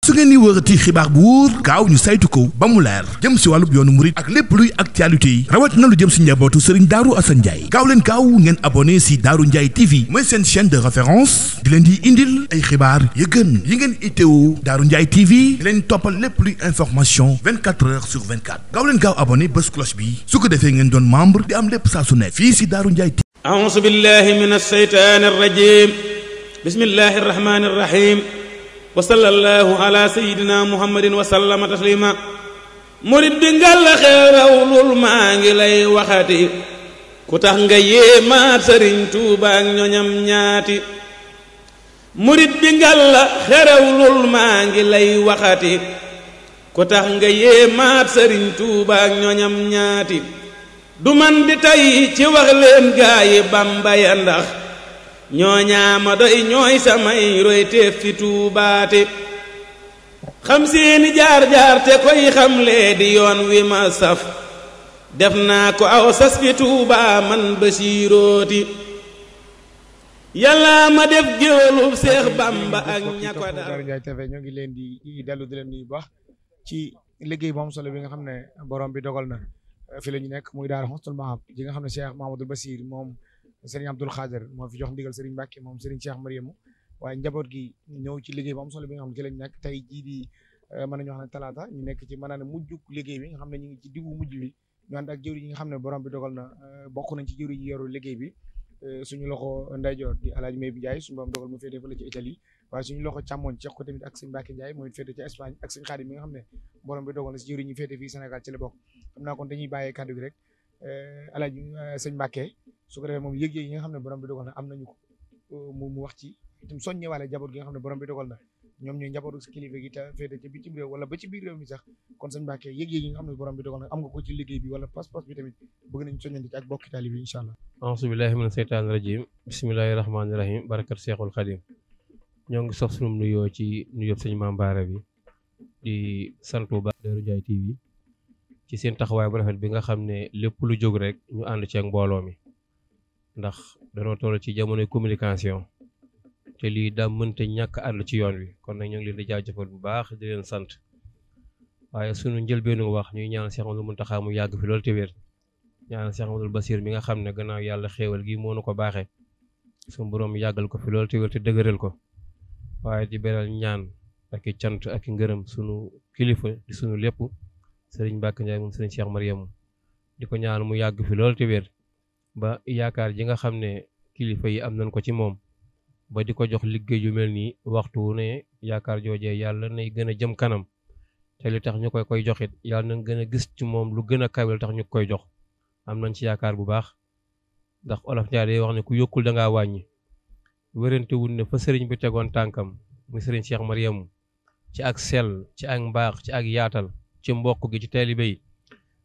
su ngeen ni wërati xibaar bu wóor gaaw ñu saytu ko ba mu leer jëm si wàllub yoonu murit ak lépp luy actualité yi rawat na lu jëm si njabootu Serigne Darou Assane Ndiaye gaaw leen gaaw ngeen abonné si Darou Ndiaye TV mooy seen chaîne de référence di leen di indil ay xibaar yu gën yi ngeen itteewu Darou Ndiaye TV di leen toppal lépp luy information 24 heures sur 24 gaaw leen gaaw abonné bés cloche bi su ko defee ngeen doon membre di am lépp saa su nekk fii si Darou Ndiaye TV. a'uuzu billahi minash shaytaanir rajiim bismillahir rahmaanir rahiim wa sallallahu ala sayyidina muhammadin wa sallama taslima murid bi ngalla xeerawlul maa ngi lay waxati ku tax nga yéemaat sëriñ Tuuba ak ñoñam ñaati murid bi ngalla xeerawlul maa ngi lay waxati ku tax nga yéemaat sëriñ Tuuba ak ñoñam ñaati du man di tey ci wax leen gaayi Bamba ya ndax ñoo ñaama doy ñooy samay roy teef fi tuubaate xam seeni jaar-jaar te koy xamlee di yoon wi ma saf def naa ko aw sas fi tuubaa man Basiirooti yàlla ma def géwalub Seex Bamba ak ña ko dal. Darou Ndiaye TV ñoo ngi leen di dellu di leen nuyu bu baax ci liggéey bu am solo bi nga xam ne borom bi dogal na fi la ñu nekk muy daara Husnul Mahab ji nga xam ne Cheikh Mahamadou Bassir moom Serigne Abdoul Khader moo fi jox ndigal Serigne Mbacke moom Serigne Cheikh Mariamu waaye njaboot gi ñëw ci liggéey bu am solo bi nga xam ne ci lañ nekk tey jii di mën nañu wax ne talaata ñu nekk ci mën naa ne mujjug liggéey bi nga xam ne ñu ngi ci diggu mujj bi ñu ànd ak jëwriñ yi nga xam ne borom bi dogal na bokk nañ ci jëwriñ yi yoru liggéey bi suñu loxo ndeyjoor di Alaaji May bi Ndiaye suñu borom dogal mu féete fële ci Italie waaye suñu loxo càmmoñ ci ko tamit ak Serigne Mbacke Ndiaye mooy féete ci Espagne ak Serigne Khadim mi nga xam ne borom bi dogal na si jëwriñ yi féete fii Sénégal ci la bokk xam naa kon dañuy bàyyee kàddu gi rek Alaaji Sëñ Mbacke su ko defee moom yëg-yëg yi nga xam ne borom bi dogal na am nañu ko mu wax ci itam soññewaale njaboot gi nga xam ne borom bi dogal na ñoom ñooy njabootu si kilifa gi te féete ci bitim réew wala ba ci biir réew mi sax kon Sëñ Mbacke yëg-yëg yi nga xam ne borom bi dogal na am nga ko ci liggéey bi wala pas-pas bi tamit bëgg nañu soññandi ci ak bokki taalibe bi incha allah. a'uuzu billahi mina seytaani rajim bismillahi rahmaani rahim barakat Seexul Xadim ñoo ngi sox sunu nuyoo ci nuyoo Sëñ Maam Baara bi di sant bu baax Darou Ndiaye TV ci seen taxawaay bu rafet bi nga xam ne lépp lu jóg rek ñu ànd ci ak mbooloo mi ndax danoo toll ci jamonoy communication te lii daa mënta ñàkk ànd ci yoon wi kon nag ñu ngi leen di jaajëfal bu baax di leen sant waaye sunu njëlbeenu wax ñuy ñaan Cheikh Amadou Mountakha mu yàgg fi loolu te wér ñaan Cheikh Amadou Bassir mi nga xam ne gannaaw yàlla xéewal gi moo nu ko baaxee sunu borom yàggal ko fi loolu te wér te dëgëral ko waaye di beral ñaan ak i cant ak i ngërëm sunu kilifa di sunu lépp Serigne Mbacke Ndiaye moom Serigne Cheikh Mariamu di ko ñaan mu yàgg fi loolu te wér ba yaakaar ji nga xam ne kilifa yi am nañ ko ci moom ba di ko jox liggéey yu mel nii waxtu wu ne yaakaar joojee yàlla nay gën a jëm kanam te li tax ñu koy joxit yàlla nañ gën a gis ci moom lu gën a kawe li tax ñu koy jox am nañ ci yaakaar bu baax ndax olof Ndiaye day wax ne ku yokkul da ngaa wàññi wérante wul ne fa sëriñ bi tegoon tànkam muy sëriñ Cheikh Mariamu ci ak sell ci ak mbaax ci ak yaatal ci mbokk gi ci taalibe yi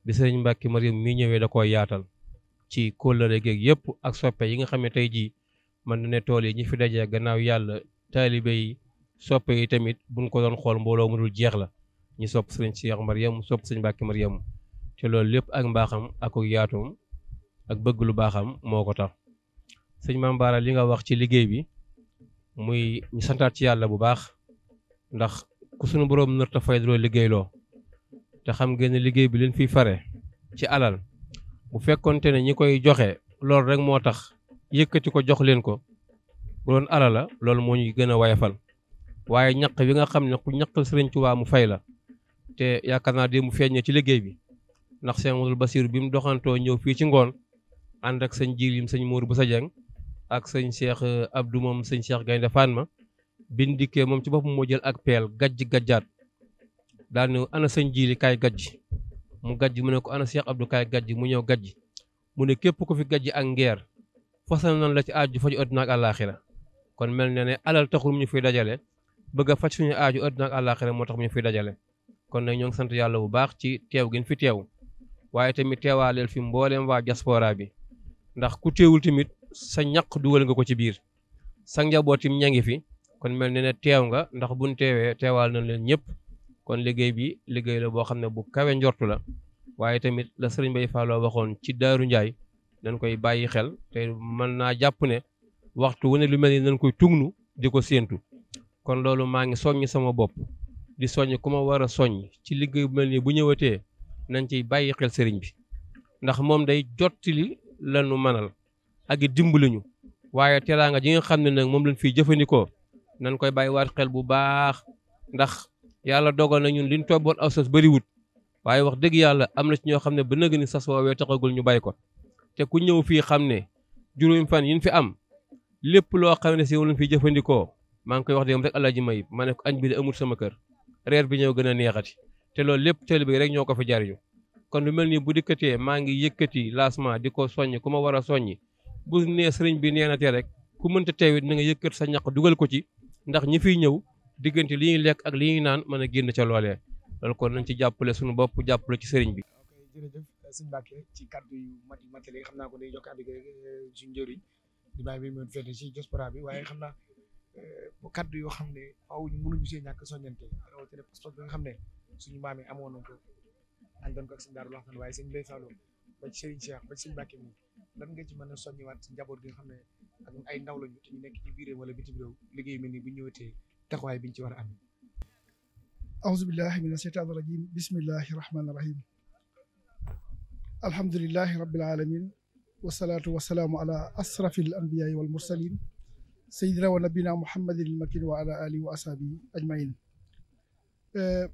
bi sëriñ Mbacke Mariamu mi ñëwee da koo yaatal ci kóllëre géeg yëpp ak soppe yi nga xam ne tey jii mën na ne tool yi ñi fi dajee gannaaw yàlla taalibe yi soppe yi tamit buñ ko doon xool mbooloo mu dul jeex la ñi sopp sëriñ Cheikh Mariamu sopp sëriñ Mbacke Mariamu te loolu lépp ak mbaaxam ak yaatum ak bëgg lu baaxam moo ko tax sëñ Mame Bara li nga wax ci liggéey bi muy ñu santaat ci yàlla bu baax ndax ku sunu boroom nër ta fay loo liggéeyloo te xam ngeen ne liggéey bi leen fiy fare ci alal bu fekkonte ne ñi koy joxe loolu rek moo tax yëkkati ko jox leen ko bu doon alal la loolu moo ñuy gën a wayafal waaye ñaq bi nga xam ne ku ñaqal Sëriñ Tuubaa mu fay la te yaakaar naa de mu feeñee ci liggéey bi ndax Cheikh Amadou Bassir bi mu doxantoo ñëw fii ci ngoon ànd ak sëñ Jilim sëñ Mourou Boussa Dieng ak sëñ Cheikh Abdou moom sëñ Cheikh Gaynde Fatma biñ dikkee moom ci boppam moo jël ak peel gajjaat daal ne ana sëñ Jili kaay gajj mu gajj mu ne ko ana Cheikh Abdou kaay gajj mu ñëw gajj mu ne képp ko fi gajj ak ngeer fasal nañ la ci aaju faju àddina ak àllaaxira kon mel na ne alal taxul mu ñu fiy dajale bëgg a faj suñu aaju àddina ak àllaaxira moo tax mu ñu fiy dajale kon nag ñoo ngi sant yàlla bu baax ci teew gën fi teew waaye tamit teewaaleel fi mbooleem waa diaspora bi ndax ku teewul tamit sa ñaq dugal nga ko ci biir sa njabootim ña ngi fi kon mel na ne teew nga ndax buñ teewee teewaal nañ leen ñëpp kon liggéey bi liggéey la boo xam ne bu kawe njortu la waaye tamit la sëriñ Bay Falloo waxoon ci Daaru Ndiaye dañ koy bàyyi xel te mën naa jàpp ne waxtu wu ne lu mel ni nañ koy tugnu di ko séentu kon loolu maa ngi soññ sama bopp di soññ ku ma war a soññ ci liggéey bu mel nii bu ñëwatee nañ ciy bàyyi xel sëriñ bi ndax moom day jottali lanu manal ak it dimbali ñu waaye teraanga ji nga xam ne nag moom lañ fiy jëfandikoo nañ koy bàyyi waat xel bu baax ndax yàlla dogal na ñun liñ tobboon aw sas bëriwut waaye wax dëgg yàlla am na ci ñoo xam ne ba nëg ni sas woowee taxagul ñu bàyyi ko te ku ñëw fii xam ne juróomi fan yi ñu fi am lépp loo xam ne si lañ fiy jëfandikoo maa ngi koy wax de moom rek Alaaji Mayib ma ne ko añ bi de amul sama kër reer bi ñëw gën a neexati te loolu lépp teel bi rek ñoo ko fi jariñu kon lu mel nii bu dikkatee maa ngi yëkkati lancement di ko soññ ku ma war a soññi bu nee sëriñ bi nee na te rek ku mënta teewit na nga yëkkat sa ñaq dugal ko ci ndax ñi fiy ñëw diggante li ñuy lekk ak li ñuy naan mën a génn ca loolee loolu kon nañ ci jàppale suñu bopp jàppale ci sëriñ bi. ok jërëjëf sëñ Mbacke ci kaddu yu matali xam naa ko day jox kaddu gi suñu njëriñ di bàyyi bi mu féete ci diaspora bi waaye xam naa kaddu yoo xam ne faaw ñu mënuñu see ñàkk soññante rawatina passeport bi nga xam ne suñu maam yi amoon nañ ko àndoon ko ak sëñ Daaru Laxaan waaye sëñ Mbay Fallu ba ci Serigne Cheikh ba ci sëñ Mbacke mi lan nga ci mën a soññiwaat ci njaboot gi nga xam ne ak ay ndaw lañu te ñu nekk ci biir réew wala bitim réew liggéey mel ni bu ñëwatee taxawaay biñ ci war a am. أعوذ بالله من الشيطان الرجيم بسم الله الرحمن الرحيم الحمد لله رب العالمين والصلاة والسلام على أشرف الأنبياء والمرسلين سيدنا ونبينا محمد المكين وعلى آله وأصحابه أجمعين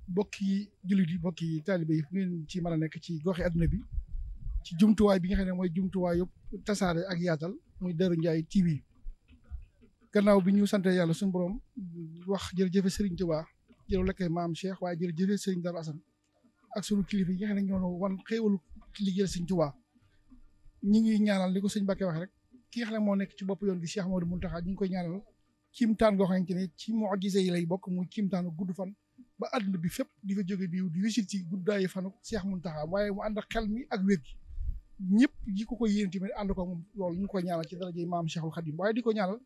bokki jullit yi bokki taalibe yi fu ngeen ci mën a nekk ci goxi adduna bi ci jumtuwaay bi nga xam ne mooy jumtuwaay yëpp tasaare ak yaatal muy Darou Ndiaye TV gannaaw bi ñu sante yàlla suñu borom wax jërëjëfe Serigne Touba jërëjëf lekkee maam Cheikh waaye jërëjëf Serigne Darou Assane ak sunu kilifa yi nga xam ne ñoo wan xéewalu liggéeyal Serigne Touba ñi ngi ñaanal li ko sëñ Mbacke wax rek ki nga xam ne moo nekk ci bopp yoon gi Cheikh Amadou Mountakha ñu ngi koy ñaanal kiimtaan goo xamante ne ci mu'jiza yi lay bokk muy kiimtaanu gudd fan ba àdduna bi fépp di fa jóge di wisit ci guddaayu fanu Cheikh Mountakha waaye mu ànd ak xel mi ak wér gi ñëpp yi ko koy yéen tamit ànd ko moom loolu ñu ngi koy ñaanal ci darajey maam Cheikhul Khadim waaye di ko ñaanal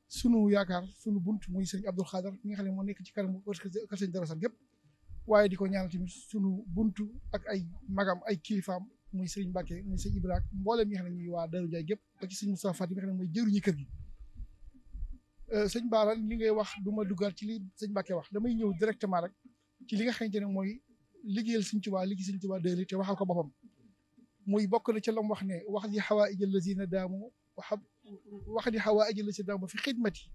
sunu yaakaar sunu bunt muy sëñ Abdoul Khadar mi nga xam ne moo nekk ci kanamu kër sëñ Darou Assane gépp waaye di ko ñaanal tamit sunu buntu ak ay magam ay kilifaam muy sëñ Mbacke muy sëñ Ibrahima mboolem ñi nga xam ne ñuy waa Darou Ndiaye gépp ba ci sëñ Moustapha Faty mi nga xam ne mooy jëruñu kër gi sëñ Bara li ngay wax du ma duggaat ci li sëñ Mbacke wax damay ñëw directement rek ci li nga xamante ne mooy liggéeyal sëñ Tuubaa liggéey sëñ Tuubaa dëli te waxal ko boppam muy bokk na ci lam wax ne wax di xawaaij allazina daamu wax di xawaaij allazina daamu fi xidmati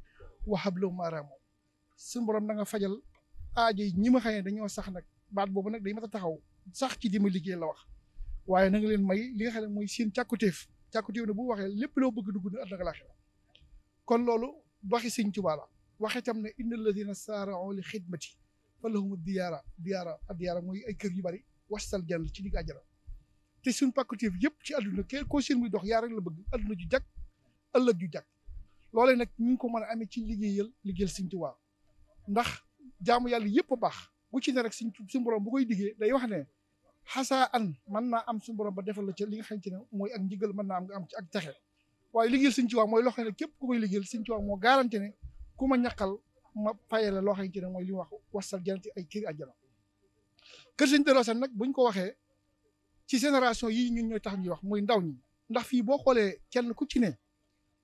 wa hablu maaraamu suñu borom da nga fajal aajo yi ñi ma xam ne dañoo sax nag baat boobu nag day mat a taxaw sax ci di ma liggéey la wax waaye na nga leen may li nga xam ne mooy seen càkkutéef ne bu waxee lépp loo bëgg dugg na àdduna laaxira kon loolu waxi sëñ Tuubaa la waxe tam ne inna allazina saara'u li xidmati fa lahum diyaara mooy ay kër yu bari wasal jàll ci digg àjjana te suñ pàkkutéef yëpp ci àdduna koo seen muy dox yaa rek la bëgg àdduna ju jag ëllëg ju jag loolee nag ñu ngi ko mën a amee ci liggéeyal sëñ Tuubaa ndax jaamu yàlla yëpp a baax bu ci ne rek suñu borom bu koy diggee day wax ne xasaa an mën naa am suñu borom ba defal la ca li nga xamante ne mooy ak njëgal mën naa am nga am ci ak texe waaye liggéeyal sëñ Tuubaa mooy loo xam ne képp ku koy liggéeyal sëñ Tuubaa moo garanti ne ku ma ñaqal ma fayale loo xamante ne mooy li mu wax wasal janati ay kër àjjana kër sëñ Darou Assane nag buñ ko waxee ci génération yi ñun ñooy tax ñuy wax muy ndaw ñi ndax fii boo xoolee kenn ku ci ne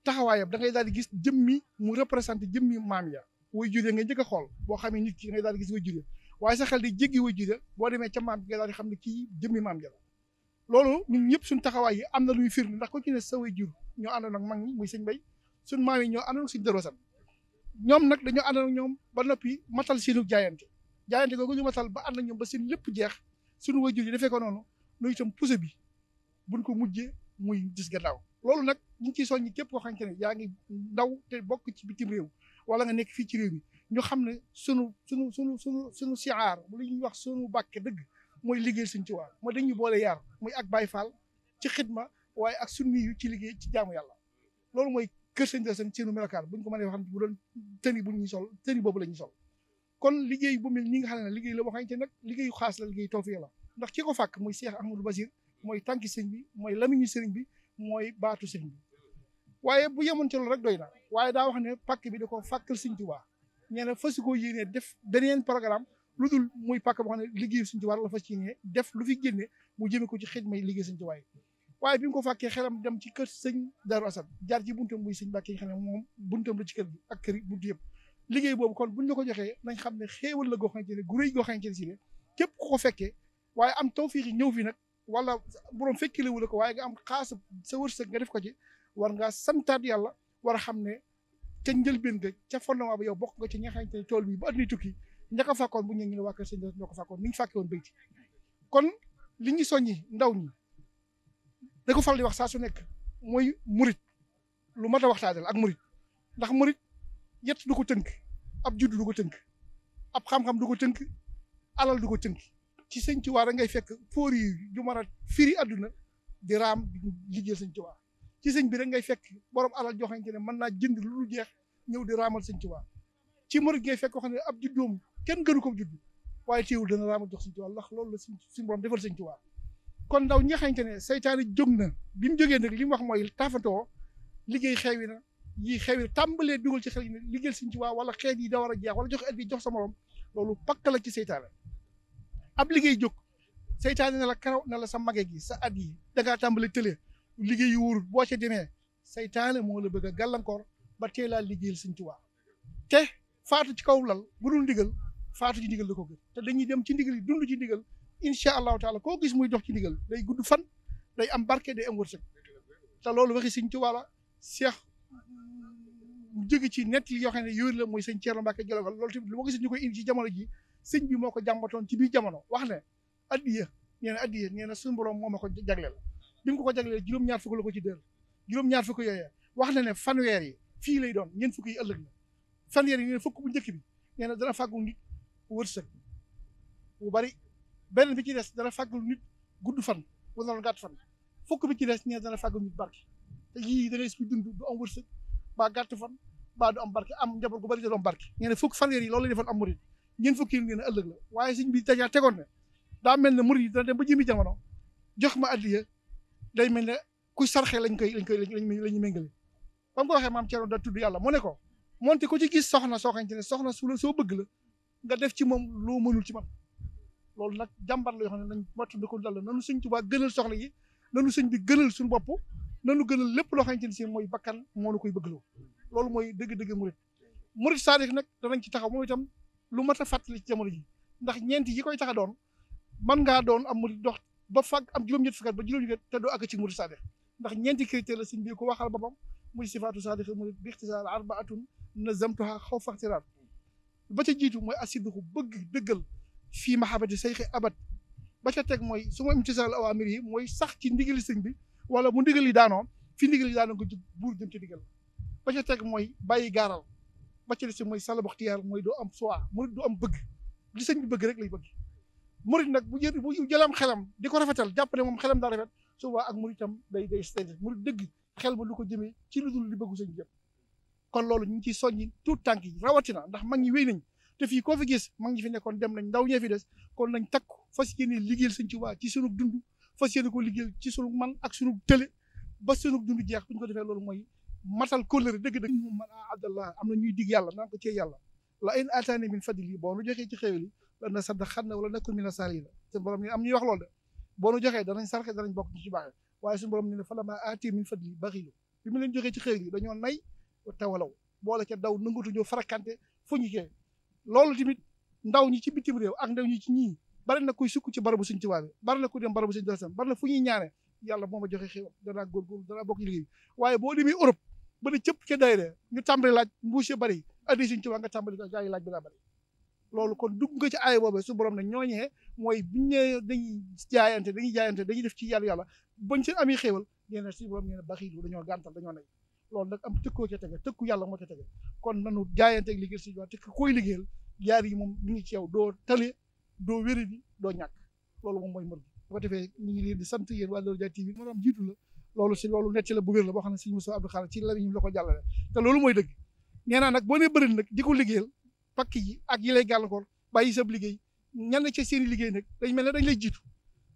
taxawaayam da ngay daal di gis jëmmi mu représenté jëmmi maam ya way juree nga njëkk a xool boo xamee nit ki da ngay daal di gis way juree waaye sa xel di jéggi way juree boo demee ca maam bi nga daal di xam ne kii jëmmi maam ja la loolu ñun ñëpp suñ taxawaay yi am na luy firnde ndax ku ci ne sa way jur ñoo àndoon ak mag ñi muy sëñ Bay suñ maam yi ñoo àndoon ak sëñ Darou Assane ñoom nag dañoo àndoon ak ñoom ba noppi matal seenu jaayante googu ñu matal ba ànd ak ñoom ba seen lépp jeex suñu way jur yi defee ko noonu nu itam pousse bi buñ ko mujjee muy gis gannaaw loolu nag ñu ngi ciy soññi képp koo xamante ne yaa ngi ndaw te bokk ci bitim réew wala nga nekk fii ci réew mi ñu xam ne sunu siaar li ñuy wax sunu bàkke dëgg mooy liggéey Sëñ Tuubaa mooy dañuy boole yaar muy ak Baay Faal ci xidma waaye ak sunni yu ci liggéey ci jaamu yàlla loolu mooy kër Sëñ Darou Assane seenu melokaan buñ ko mënee wax bu doon tëni bu ñuy sol tëni boobu la ñuy sol kon liggéey bu mel ñi nga xam ne liggéey la boo xamante ne nag liggéeyu xaas la liggéey tawfiq la ndax ki ko fàkk muy Cheikh Ahmadou Basir mooy tànki sëñ bi mooy lamiñu sëriñ bi mooy baatu sëriñ bi waaye bu yemoon ci loolu rek doy na waaye daa wax ne pàkk bi da ko fàkkal Sëñ Tuubaa ñee ne fas koo yéenee def beneen programme lu dul muy pàkk boo xam ne liggéeyu Sëñ Tuubaa la fas yéenee def lu fi génne mu jëme ko ci xidma yi liggéey Sëñ Tuubaa yi waaye bi mu ko fàkkee xelam dem ci kër sëñ Darou Assane jaar ci buntam muy sëñ Mbàkke yi xam ne moom buntam la ci kër gi ak kër yi buntu yëpp liggéey boobu kon buñ la ko joxee nañ xam ne xéewal la goo xamante ne gu rëy goo xamante ne si ne képp ku ko fekkee waaye am tawfiix yi ñëw fi nag wala borom fekkile wu la ko waaye nga am xaas sa wërsëg nga def ko ci war ngaa santaat yàlla war a xam ne ca njëlbeen ga ca fondement ba yow bokk nga ci ñi nga xamante ne tool bi ba adduna tukki ña ko fàkkoon bu ñu ne waa kër sëñ ñoo ko fàkkoon ni ñu fàkke woon bayti kon li ñu soññi ndaw ñi da ko fal di wax saa su nekk mooy murit lu mat a waxtaanal ak murit ndax murit yett du ko tënk ab judd du ko tënk ab xam-xam du ko tënk alal du ko tënk ci sëñ Tuubaa da ngay fekk fóor yi ju mën a firi àdduna di raam di liggéeyal sëñ Tuubaa ci sëñ bi rek ngay fekk borom alal joo xamante ne mën naa jënd lu dul jeex ñëw di raamal sëñ Tuubaa ci murit ngay fekk koo xam ne ab juddoom kenn gënu ko judd waaye teewul dana raamal jox sëñ Tuubaa ndax loolu la suñu borom defal sëñ Tuubaa kon ndaw ñi nga xamante ne seytaane jóg na bi mu jógee nag li mu wax mooy taafatoo liggéey xewi na yii xewi tàmbalee dugal ci xel yi ne liggéeyal sëñ Tuubaa wala xeet yi da war a jeex wala jox et bi jox sa morom loolu pakk la ci seytaane ab liggéey jóg seytaane ne la karaw ne la sa mage gi sa at yi da ngaa tàmbale tëlee liggéey yu wóorul boo ca demee seytaane moo la bëgg a gàllankoor ba teelaa liggéeyal sëñ Tuubaa te faatu ci kaw lal bu dul ndigal faatu ci ndigal la ko gën te dañuy dem ci ndigal yi dund ci ndigal incha allahu taala koo gis muy dox ci ndigal day gudd fan day am barke day am wërsëg te loolu waxi sëñ Tuubaa la Seex mu jóge ci nett yi yoo xam ne yooyu la mooy sëñ Ceerno Mbàkke Jologal loolu tamit lu ma gis ñu koy indi ci jamono ji sëñ bi moo ko jàmbatoon ci biir jamono wax ne addiya nee na suñu borom moo ma ko jagleel bi mu ko jagleel juróom-ñaar fukk la ko ci dër juróom-ñaar fukk yooyee wax na ne fanweer yi fii lay doon ñeent fukk yi ëllëg la fanweer yi nee na fukk bu njëkk bi nee na dana fàggul nit wërsëg bu bari benn bi ci des dana fàggul nit gudd fan wala doon gàtt fan fukk bi ci des nee na dana fàggul nit barke te yii da ngay si dund du am wërsëg baa gàtt fan baa du am barke am njaboot gu bari da du am barke nee na fukk fanweer yi loolu lay defoon am murid ñeent fukki yi nee na ëllëg la waaye sëñ bi dajaa tegoon ne daa mel ne murid yi dana dem ba jëmi jamono jox ma addiya day mel ne kuy sarxe lañu méngale ba mu ko waxee maam Thierno da tudd yàlla mu ne ko moonte ko ci gis soxna soo xamante ne soxna su la soo bëgg la nga def ci moom loo mënul ci man loolu nag jàmbar la yoo xam ne nañ wattu ko dal nanu sëñ Tuubaa gënal soxla yi nanu sëñ bi gënal suñu bopp nanu gënal lépp loo xamante ne si mooy bakkan moo la koy bëggloo loolu mooy dëgg-dëgg murit saadix nag danañ ci taxaw moom itam lu mat a fàttali ci jamono ji ndax ñeenti yi koy tax a doon mën ngaa doon am murit dox ba fag am juróom-ñett fukkat ba juróom-ñett te doo àgg ci murit saadix ndax ñeenti critère la sëñ bi ko waxal boppam muy sifaatu saadix murit bi ixtisaar arbaatun nazamtuha xaw faxtiraat ba ca jiitu mooy asidduxu bëgg dëggal fii mahabati sayxi abat ba ca teg mooy su ma imtisaal awaamir yi mooy sax ci ndigali sëñ bi wala mu ndigal yi daanoo fi ndigal yi daanoo ko jub buur jëm ci ndigal ba ca teg mooy bàyyi gaaral ba ca des mooy salabu ixtiyaar mooy doo am choix murit du am bëgg li sëñ bi bëgg rek lay bëgg murit nag bu jëlam xelam di ko rafetal jàpp ne moom xelam daa rafet suba ak muritam day murit dëgg xel ba du ko jëmee ci lu dul li bëggu sëñ bi yëpp kon loolu ñu ngi ciy soññi tout tànk yi rawatina ndax mag ñi wéy nañ te fii koo fi gis mag ñi fi nekkoon dem nañ ndaw ñee fi des kon nañ takku fas yéene liggéeyal sëñ Tuubaa ci sunu dund fas yéene ko liggéeyal ci sunu man ak sunu tële ba sunu dund jeex bu ñu ko defee loolu mooy matal kóllëre dëgg-dëgg man abdallah am na ñuy dig yàlla naan ko cee yàlla la in ataani min fadli boo nu joxee ci xéewal yi dana saddaxanna wala nakun mina saalihiin seen borom ne am ñuy wax loolu de boo nu joxee danañ sarxe danañ bokk ci baaxee waaye suñu borom ne falammaa aati min fadli baxiilu bi mu leen joxee ci xéewal yi dañoo nay tawalaw boole ca daw nangutu ñoo farakante fu ñu kee loolu tamit ndaw ñi ci bitim réew ak ndaw ñi ci ñii bari na kuy sukk ci barabu sëñ Tuubaa bi bari na kuy dem barabu sëñ Tuubaa bari na fu ñuy ñaane yàlla moo ma joxe xéewal danaa góorgóorlu danaa bokk ci liggéey waaye boo demee Europe ba ne cëpp ca dayre ñu tàmbali laaj mbuuse bari addi sëñ Tuubaa nga tàmbali ko gaa yi laaj bi daa bari loolu kon dugg nga ci aaya boobee su borom ne ñooñee mooy buñ ne dañuy jaayante dañuy def ci yàlla bañ seen amee xéewal nee na su borom nee na baxiilu dañoo gàntal dañoo nay loolu nag am tëkkoo ca tege tëkku yàlla moo ca tege kon nanu jaayante ak liggéeyal sëñ Tuubaa te koy liggéeyal yaar yi moom mi ngi ci yow doo tale doo wéradi doo ñàkk loolu moom mooy mbir bi bu ko defee ñu ngi leen di sant yéen waa Darou Ndiaye TV maanaam jiitu la loolu si loolu necc la bu wér la boo xam ne sëñ Moussa Abdou Khadre ci lamiñu la ko jàllale te loolu mooy dëgg nee naa nag boo nee bëri nag di ko liggéeyal pakk yi ak yi lay gàllankoor bàyyi sab liggéey ñan ca seen i liggéey nag dañ mel ne dañ lay jiitu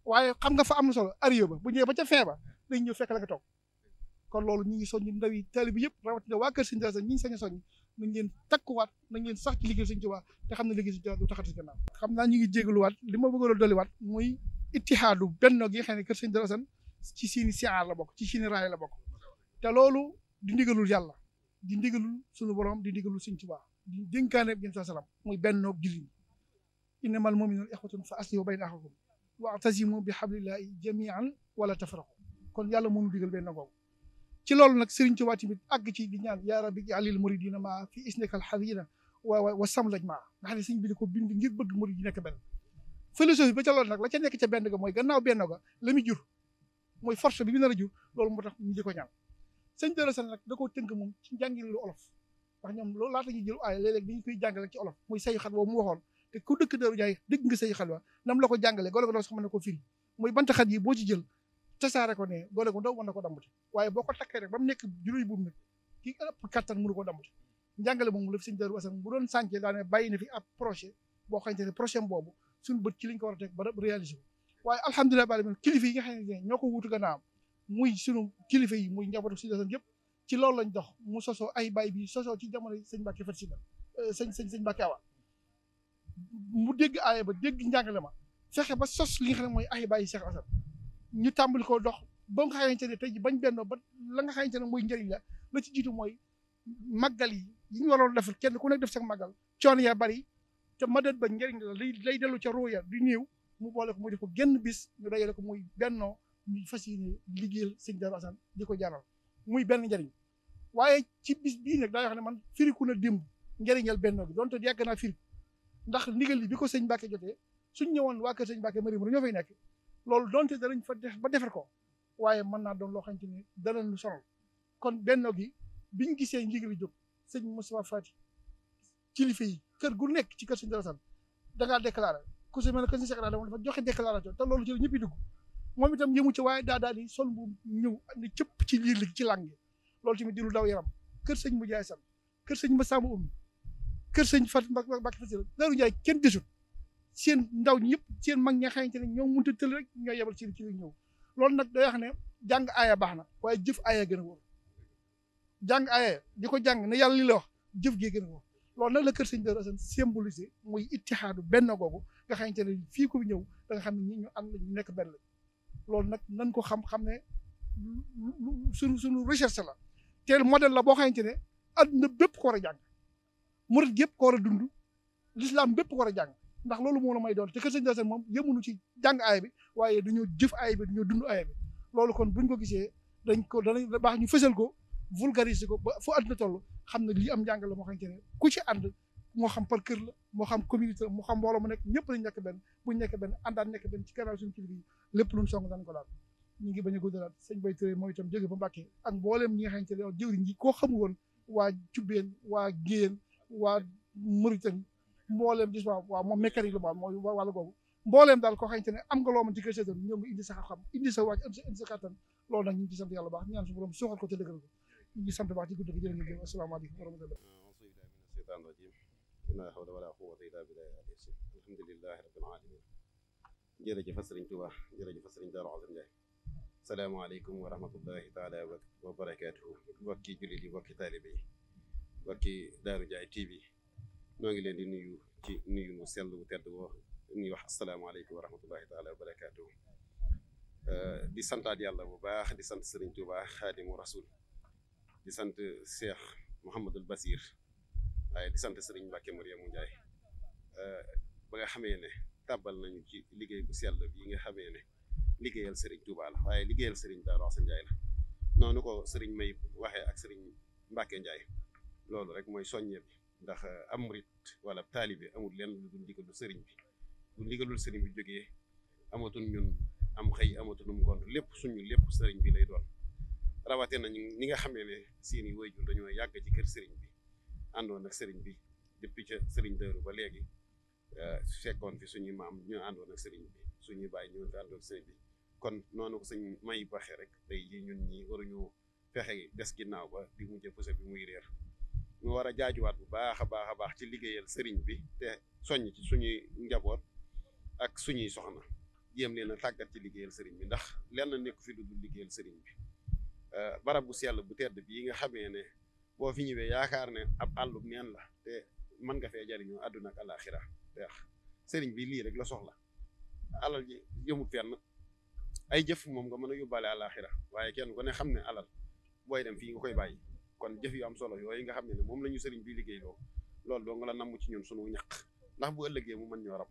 waaye xam nga fa am na solo ariyo ba bu ñëwee ba ca fin ba dañ ñëw fekk la nga toog kon loolu ñu ngi soññi ndaw yi taalibe bi yëpp rawatina waa kër sëñ Tuubaa ñi ngi sañ a soññ nañ leen takkuwaat nañ leen sax ci liggéey sëñ Tuubaa te xam ne liggéey sëñ Tuubaa du taxati gannaaw xam naa ñu ngi jégaluwaat li ma bëggoon a dolliwaat muy ittihaadu benno gi nga xam ne kër sëñ Darou Assane ci seeni siyaar la bokk ci seeni raay la bokk te loolu di ndigalul yàlla di ndigalul suñu borom di ndigalul sëñ Tuubaa di dénkaane bi salaam muy bennoog jullit innamal mu'minuuna ixwatun fa aslihu bayna axawaykum wa'tasimu bi hablillahi jami'an wala tafarraqu kon yàlla mënu digal benn googu ci loolu nag Sëriñ Tuubaa tamit àgg ci di ñaan yaa rabbi ij'alil muridina ma fi isnikal hadina wa samlaj ma nga xam ne sëñ bi di ko bind ngir bëgg murid yi nekk benn philosophie ba ca loolu nag la ca nekk ca benn ga mooy gannaaw benn ga la muy jur mooy force bi nar a jur loolu moo tax ñu di ko ñaan sëñ Darou Assane nag da koo tënk moom ci njàngaleelu olof ndax ñoom loolu laata ñuy jël aaya léeg-léeg dañu koy jàngale ci olof muy sayu xat boobu mu waxoon te ku dëkk Darou Ndiaye dégg nga sayu xat wa nam la ko jàngale gole ko doon sax mën na ko firi muy bant xat yi boo ci jël tasaare ko ne gole ko ndaw mën na ko dambute waaye boo ko takkee rek ba mu nekk juróomi buum nag kii ëpp kattan mënu ko dambute njàngale moom la fi sëñ Darou Assane bu doon sànce daane bàyyi na fi ab projet boo xamante ne projet boobu suñu bët ci liñ ko war a teg ba réaliser ko waaye alhamdulilah bali men kilifa yi nga xam ne ñoo ko wuutu gannaawam muy sunu kilifa yi muy njabootu sëñ Assane yëpp ci loolu lañ dox mu sosoo ay baay bi sosoo ci jamono sëñ Mbàkke Fat Sylla sëñ Mbàkke Awa mu dégg aaya ba dégg njàngale ma fexe ba sos li nga xam ne mooy ay baay yi Cheikh Assane ñu tàmbali ko dox ba nga xamante ne tey ji bañ bennoo ba la nga xamante ne mooy njëriñ la ci jiitu mooy màggal yi ñu waroon defal kenn ku nekk def sax màggal coono yaa bari te madat ba njëriñ la lay dellu ca ruuya di néew mu boole ko muy def ko genn bis ñu dajale ko muy bennoo ñu fas yéene liggéeyal sëñ Darou Assane di ko jaral muy benn njëriñ waaye ci bis bii nag daa wax ne man firiku na démb njëriñal bennoo bi donte yàgg naa firiku ndax ndigal li bi ko sëñ Mbàkke jotee suñ ñëwoon waa kër sëñ Mbàkke Mariam ñoo fay nekk loolu donte danañ fa def ba defar ko waaye mën naa doon loo xamante ni danañ lu sonal kon bennoo gi biñ gisee ndigal li jóg sëñ Moustapha Fati kilifa yi kër gu nekk ci kër sëñ Darou Assane da ngaa déclaré ku si mel ne que sëñ Cheikh dafa joxe déclaration te loolu ci la ñëpp dugg moom itam yëmu ci waaye daal di sol bu ñëw ne cëpp ci liir li ci làng gi loolu tamit di lu daw yaram kër sëñ mu jaay san kër sëñ Massamba Oumy kër sëñ Fat Mbàkke Fat Sylla Darou Ndiaye kenn desut seen ndaw ñi yëpp seen mag ñi nga xamante ne ñoo mënta tël rek ñoo yebal ci li ñëw loolu nag day wax ne jàng aaya baax na waaye jëf aaya gën a wóor jàng aaya di ko jàng ne yàlla li la wax jëf gee gën a wóor loolu nag la kër sëñ Darou Assane symbolisé muy ittihaadu benn googu nga xamante ne fii ko ñëw da nga xam ne ñi ñu ànd ñu nekk benn lañ loolu nag nañ ko xam ne suñu recherche la te modèle la boo xamante ne adduna bépp ko war a jàng murit gépp ko war a dund l'islam bépp ko war a jàng ndax loolu moo la may doon te kër sëñ Darou Assane moom yëmunu ci jàng aaya bi waaye dañoo jëf aaya bi dañoo dund aaya bi loolu kon buñ ko gisee danañ baax ñu fësal ko vulgariser ko ba fu àdduna toll xam ne lii am njàng la moo xamante ne ku ci ànd moo xam par kër la moo xam communauté moo xam mbooloo mu nekk ñëpp lañ nekk benn buñ nekk benn àndaan nekk benn ci kanam suñu kilifa yi lépp luñ song dañ ko daal ñu ngi bañ a guddalaat sëñ Bay Touré mooy itam jóge ba Mbàkke ak mbooleem ñi nga xamante ne jëwriñ ji koo xamul woon waa Cubbeen waa Géen waa Mauritanie mbooleem gis waaw moom mécanique la ba mooy wàllu googu mbooleem daal koo xamante ne am nga loo mën ci kër seetan ñoo ngi indi sa xam indi sa wàcc indi sa kattan loolu nag ñu ngi ci sant yàlla baax ñaan su borom suuxal ko te dëggal ko ñu ngi sant baax ci guddi gi jërë ngeen jëf asalaamaaleykum wa rahmatullah الشيطان الرجيم لا حول ولا قوة إلا بالله الحمد لله رب العالمين jërëjëf Sëriñ Tuubaa jërëjëf Sëriñ Darou Assane Ndiaye salaamaaleykum wa rahmatullahi taala wa barakaatuhu mbokki jullit yi mbokki taalibe yi mbokki Darou Ndiaye TV ñoo ngi leen di nuyu ci nuyu mu sell bu tedd woo ñuy wax asalaamaaleykum wa rahmatullahi taala wa barakaatuhu di santaat yàlla bu baax di sant Sëriñ Tuubaa Xaadimu Rasuul di sant Cheikh Mouhamadul Basir waaye di sant Sëriñ Mbàkke Mariamu Njaay ba nga xamee ne tàbbal nañu ci liggéey bu sell bi nga xamee ne liggéeyal Sëriñ Tuubaa la waaye liggéeyal Sëriñ Darou Assane Njaay la noonu ko Sëriñ May waxee ak Sëriñ Mbàkke Njaay loolu rek mooy soññe bi ndax am murit wala taalibe amul lenn lu dul ndigalul sëriñ bi bu ndigalul sëriñ bi jógee amatul ñun am xëy amatul nu mu gont lépp suñu lépp sëriñ bi lay doon rawate nañu ni nga xamee ne seeni waajur dañoo yàgg ci kër sëriñ bi àndoon ak sëriñ bi depuis ca sëriñ Darou ba léegi fekkoon fi suñuy maam ñu àndoon ak sëriñ bi suñuy bàyyi ñëwoon fi àndoon ak sëriñ bi kon noonu ko sëñ May waxee rek tey jii ñun ñi waruñu fexe des ginnaaw ba di mujj pousse bi muy réer ñu war a jaajuwaat bu baax a baax ci liggéeyal sëriñ bi te soññ ci suñuy njaboot ak suñuy soxna jéem leen a tàggat ci liggéeyal sëriñ bi ndax lenn nekk fi lu dul liggéeyal sëriñ bi barab bu sell bu tedd bii nga xamee ne boo fi ñëwee yaakaar ne ab àllub neen la te mën nga fee jariñoo àdduna ak àllaaxira te sëriñ bi lii rek la soxla alal ji yëmut fenn ay jëf moom nga mën a yóbbaale àllaaxira waaye kenn ku ne xam ne alal booy dem fii nga koy bàyyi kon jëf yu am solo yooyu nga xam ne moom la ñu sëriñ bi liggéey loo loolu doo nga la namm ci ñun sunu ñaq ndax bu ëllëgee mu mën ñoo rab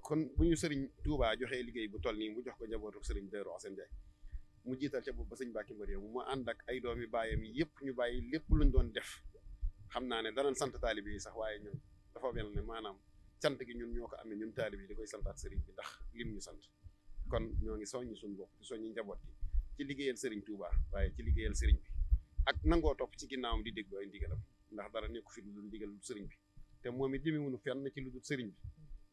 kon bu ñu sëriñ Touba joxee liggéey bu toll nii mu jox ko njabootu sëriñ Darou Assane Ndiaye mu jiital ca boobu ba sëñ Mbacke Mariam mu ànd ak ay doomi baayam yi yëpp ñu bàyyi lépp luñ doon def xam naa ne danañ sant taalibe yi sax waaye ñun dafa mel ne maanaam sant gi ñun ñoo ko amee ñun taalibe yi di koy santaat sëriñ bi ndax lim ñu sant kon ñoo ngi soññi suñu bopp di soññi njaboot gi ci liggéeyal sëriñ Touba waaye ci liggéeyal sëriñ bi ak nangoo topp ci ginnaawam di déglu ay ndigalam ndax dara nekku fi lu dul ndigal lu sëriñ bi te moom it jëmewunu fenn ci lu dul sëriñ bi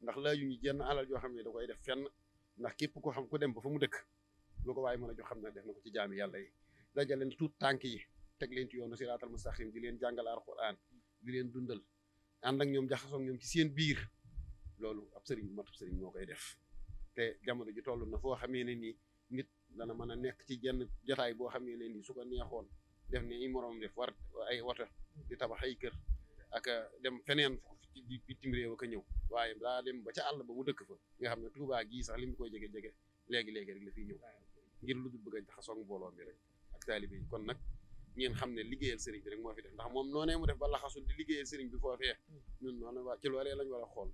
ndax laaju ñu jenn alal yoo xam ne da koy def fenn ndax képp ko xam ku dem ba fa mu dëkk lu ko waaye mën a jox xam ne def na ko ci jaami yàlla yi dajaleen tuut tànk yi teg leen ci yoonu siraatal mustaqim di leen jàngal alquran di leen dundal ànd ak ñoom jaxasoo ñoom ci seen biir loolu ab sëriñ bu matub sëriñ moo koy def te jamono ji toll na foo xamee ne nii nit dana mën a nekk ci jenn jotaay boo xamee ne nii su ko neexoon def ne i moroom def war ay wata di tabax ay kër ak dem feneen ci bitim réew ak a ñëw waaye daa dem ba ca àll ba mu dëkk fa nga xam ne Touba gii sax li mu koy jege-jege léegi-léegi rek la fiy ñëw ngir lu dul bëgg a jaxasoo mbooloo mi rek ak taalibe yi kon nag ngeen xam ne liggéeyal sëriñ bi rek moo fi def ndax moom noonee mu def ba laxasul di liggéeyal sëriñ bi foofee ñun noonu waa ci loolee lañ war a xool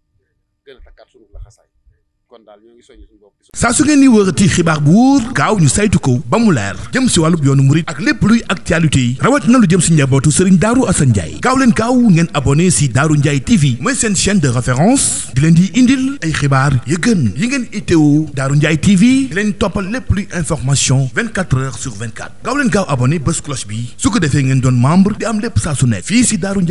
gën a takkaat sunu laxasaay kon daal ñoo ngi soññ suñu bopp saa su ngeen ni wërati xibaar bu wóor gaaw ñu saytu ko ba mu leer jëm si wàllub yoonu murit ak lépp luy actualité yi rawat na lu jëm si njabootu Serigne Darou Assane Ndiaye gaaw leen gaaw ngeen abonné si Darou Ndiaye TV mooy seen chaîne de référence di leen di indil ay xibaar yu gën yi ngeen itteewu Darou Ndiaye TV di leen toppal lépp luy information 24 heures sur 24 gaaw leen gaaw abonné bés cloche bi su ko defee ngeen doon membre di am lépp saa su nekk fii si Darou Ndiaye